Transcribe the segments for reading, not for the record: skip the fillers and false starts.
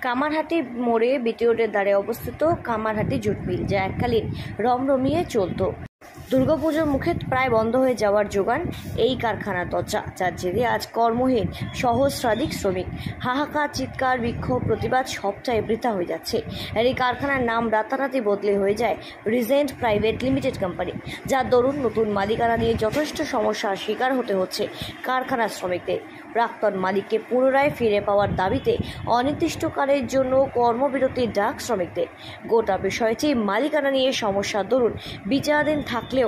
কামারহাটি মোড়ে বিটি রোডের ধারে অবস্থিত কামারহাটি জুট মিল, যা এককালীন রমরমিয়ে চলত। দুর্গাপুজোর মুখে প্রায় বন্ধ হয়ে যাওয়ার যোগান এই কারখানার দরজা, যার জেরে আজ কর্মহীন সহস্রাধিক শ্রমিক। হাহাকার, চিৎকার, বিক্ষোভ, প্রতিবাদ সবটাই বৃথা হয়ে যাচ্ছে। আর এই কারখানার নাম রাতারাতি বদলে হয়ে যায় রিজেন্ট প্রাইভেট লিমিটেড কোম্পানি, যার দরুন নতুন মালিকানা নিয়ে যথেষ্ট সমস্যার শিকার হতে হচ্ছে কারখানার শ্রমিকদের। প্রাক্তন মালিককে পুনরায় ফিরে পাওয়ার দাবিতে অনির্দিষ্টকালের জন্য কর্মবিরতির ডাক শ্রমিকদের। গোটা বিষয়টি মালিকানা নিয়ে সমস্যার দরুন বিচারাধীন থাকলেও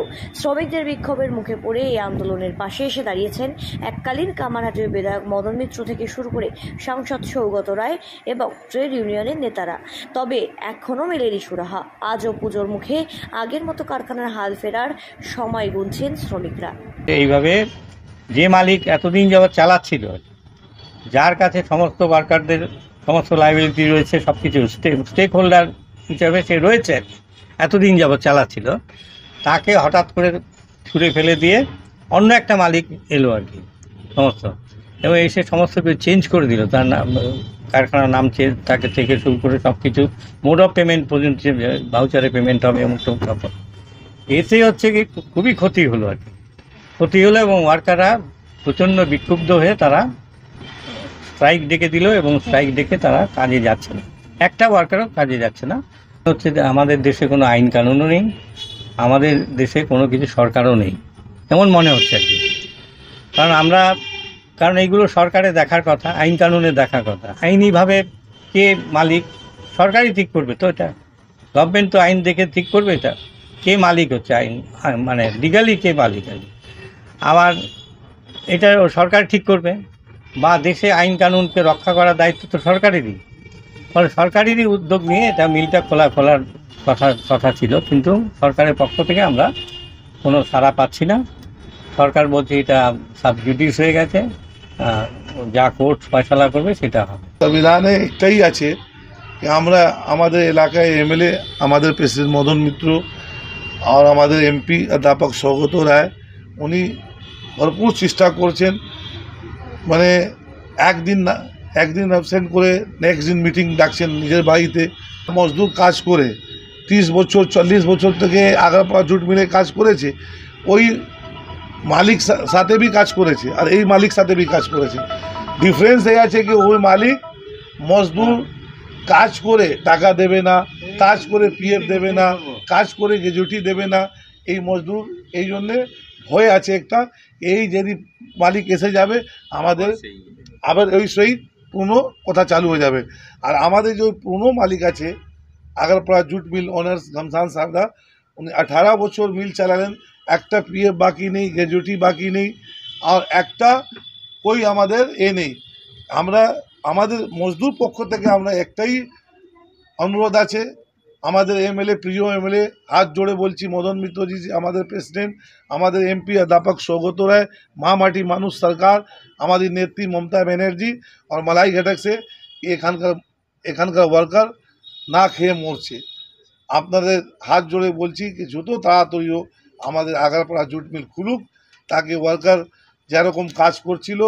শ্রমিকদের বিক্ষোভের মুখে পড়ে এই আন্দোলনের পাশে এসে দাঁড়িয়েছেন এককালীন কামারহাটির বিধায়ক মদন মিত্র থেকে শুরু করে সাংসদ সৌগত রায় এবং ট্রেড ইউনিয়নের নেতারা। তবে এখনও মেলেনি সুরাহা। আজও পুজোর মুখে আগের মতো কারখানার হাল ফেরার সময় গুনছেন শ্রমিকরা। এইভাবে যে মালিক এতদিন যাবৎ চালাচ্ছিল, যার কাছে সমস্ত ওয়ার্কারদের সমস্ত লাইবিলিটি রয়েছে, সব কিছু স্টেক হোল্ডার হিসাবে সে রয়েছে, এতদিন যাবৎ চালাচ্ছিল, তাকে হঠাৎ করে ছুঁড়ে ফেলে দিয়ে অন্য একটা মালিক এলো আর কি সমস্ত, এবং এসে সমস্ত কিছু চেঞ্জ করে দিল। তার নাম, কারখানার নাম চেঞ্জ, তাকে থেকে শুরু করে সব কিছু, মোড অফ পেমেন্ট পর্যন্ত, ভাউচারে পেমেন্ট হবে এমন সব। এতে হচ্ছে কি খুবই ক্ষতি হলো আর কি, ক্ষতি হলো, এবং ওয়ার্কাররা প্রচণ্ড বিক্ষুব্ধ হয়ে তারা স্ট্রাইক ডেকে দিল, এবং স্ট্রাইক ডেকে তারা কাজে যাচ্ছে না। একটা ওয়ার্কারও কাজে যাচ্ছে না। হচ্ছে যে আমাদের দেশে কোনো আইন কানুনও নেই, আমাদের দেশে কোনো কিছু সরকারও নেই এমন মনে হচ্ছে আর কি। কারণ এইগুলো সরকারে দেখার কথা, আইন কানুনে দেখার কথা। আইনিভাবে কে মালিক সরকারই ঠিক করবে তো, এটা গভর্নমেন্ট তো আইন দেখে ঠিক করবে এটা কে মালিক হচ্ছে, আইন মানে লিগালি কে মালিক আছে। আবার এটা সরকার ঠিক করবে, বা দেশে আইন কানুনকে রক্ষা করার দায়িত্ব তো সরকারেরই। ফলে সরকারেরই উদ্যোগ নিয়ে এটা মিলটা খোলার কথা ছিল, কিন্তু সরকারের পক্ষ থেকে আমরা কোনো সাড়া পাচ্ছি না। সরকার বলছে এটা সাবজুডিস হয়ে গেছে, যা কোর্ট ফয়সালা করবে সেটা হবে। সংবিধানে একটাই আছে कि আমরা আমাদের এলাকায় এমএলএ আমাদের প্রেসিডেন্ট মদন মিত্র আর আমাদের এমপি অধ্যাপক সৌগত রায়, উনি ভরপুর চেষ্টা করছেন, মানে একদিন অ্যাবসেন্ট করে নেক্সট দিন মিটিং ডাকছেন নিজের বাড়িতে। মজদুর কাজ করে 30 বছর 40 বছর থেকে আগারপাড়া জুট মিলে কাজ করেছে, ওই মালিক সাথে भी কাজ করেছে আর এই মালিক সাথে भी কাজ করেছে। ডিফারেন্স এই আছে কি ওই মালিক মজদুর কাজ করে টাকা দেবে না, কাজ করে পিএফ দেবে না, কাজ করে গ্র্যাচুইটি দেবে না। এই মজদুর এই জন্যে ভয় আছে একটা, এই যদি মালিক এসে যাবে আমাদের আবার ওই সেই পুরনো কথা চালু হয়ে যাবে। আর আমাদের যে পুরনো মালিক আছে আগারপাড়া জুট মিল অনার্স ঘমসান সারদা, উনি 18 বছর মিল চালালেন, একটা পিএফ বাকি নেই, গ্র্যাচুইটি বাকি নেই, আর একটা কই আমাদের নেই। আমাদের মজদুর পক্ষ থেকে আমরা একটাই অনুরোধ আছে, আমাদের এমএলএ, প্রিয় এমএলএ, হাত জোড়ে বলছি, মদন মিত্রজি আমাদের প্রেসিডেন্ট, আমাদের এমপি অধ্যাপক সৌগত রায়, মা মাটি মানুষ সরকার, আমাদের নেত্রী মমতা ব্যানার্জি আর মালাই ঘাটক সে এখানকার ওয়ার্কার না খেয়ে মরছে। আপনাদের হাত জোড়ে বলছি কি যত তাড়াতাড়ি আমাদের আগারপাড়া জুট মিল খুলুক, তাকে ওয়ার্কার যেরকম কাজ করছিল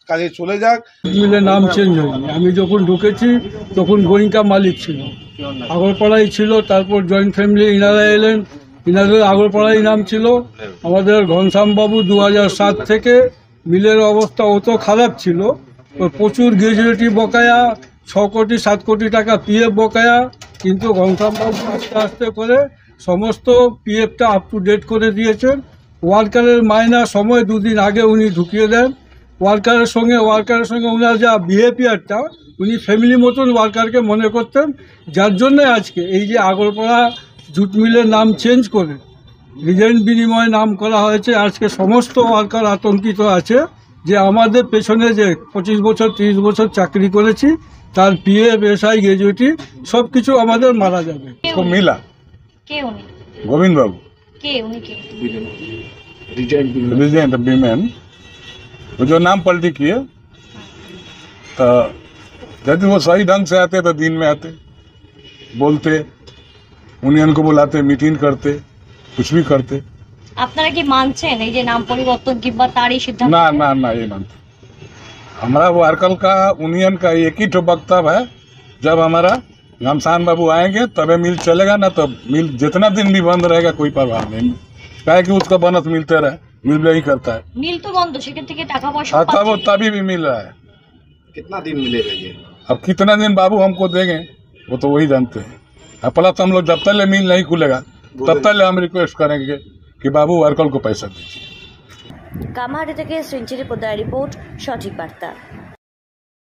কাজে চলে যাক। মিলের নাম চেঞ্জ হয়নি। আমি যখন ঢুকেছি তখন গোয়েঙ্কা মালিক ছিল, আগরপাড়াই ছিল, তারপর জয়েন্ট ফ্যামিলি ইনারা এলেন, ইনাদের আগরপাড়াই নাম ছিল। আমাদের ঘনশ্যামবাবু 2007 থেকে মিলের অবস্থা অত খারাপ ছিল, প্রচুর গ্র্যাচুইটি বকেয়া, 6 কোটি 7 কোটি টাকা পিএফ বকেয়া, কিন্তু ঘনশ্যামবাবু আস্তে আস্তে করে সমস্ত পিএফটা আপ টু ডেট করে দিয়েছেন। ওয়ার্কারের মাইনা সময় 2 দিন আগে উনি ঢুকিয়ে দেন। ওয়ার্কারের সঙ্গে ওনার যা বিহেভিয়ারটা, উনি ফ্যামিলি মতন ওয়ার্কারকে মনে করতেন, যার জন্যে আজকে এই যে আগরপাড়া জুট মিলের নাম চেঞ্জ করে রিজেন্ট বিনিময়ে নাম করা হয়েছে। আজকে সমস্ত ওয়ার্কার আতঙ্কিত আছে যে আমাদের পেছনে যে 25 বছর 30 বছর চাকরি করেছি, তার পিএফ, এসআই, গ্র্যাচুইটি সব কিছু আমাদের মারা যাবে। মিলা গোবিন্দ বাবু रिजेंट बीमेन, वो जो नाम पलटी किए, तो यदि वो सही ढंग से आते तो दिन में आते, बोलते, यूनियन को बुलाते, मीटिंग करते, कुछ भी करते। আপনারা কি মানছেন এই যে নাম পরিবর্তন কিংবা তারই সিদ্ধান্ত? ना ना ना, ये मानते। हमारा वर्कर का यूनियन का एक ही तो वक्तव्य है जब हमारा घमसान बाबू आएंगे तभी मिल चलेगा, ना तो मिल जितना दिन भी बंद रहेगा कोई परवाह नहीं, क्या कि उसका बोनस मिलते रहे, मिल रही करता है। মিল তো বন্ধ, সেখান থেকে টাকা পয়সা आता वो तभी भी मिल रहा है। कितना दिन मिलेगा ये? अब कितना दिन बाबू हमको देंगे वो तो वही जानते हैं। अब प्लस हम लोग जब तक ले मिल नहीं खुलेगा तब तक ले हम रिक्वेस्ट करेंगे कि बाबू वर्कर को पैसा दीजिए। কামাহাটি থেকে সেঞ্চুরি পোদ্দার রিপোর্ট, সঠিক বার্তা।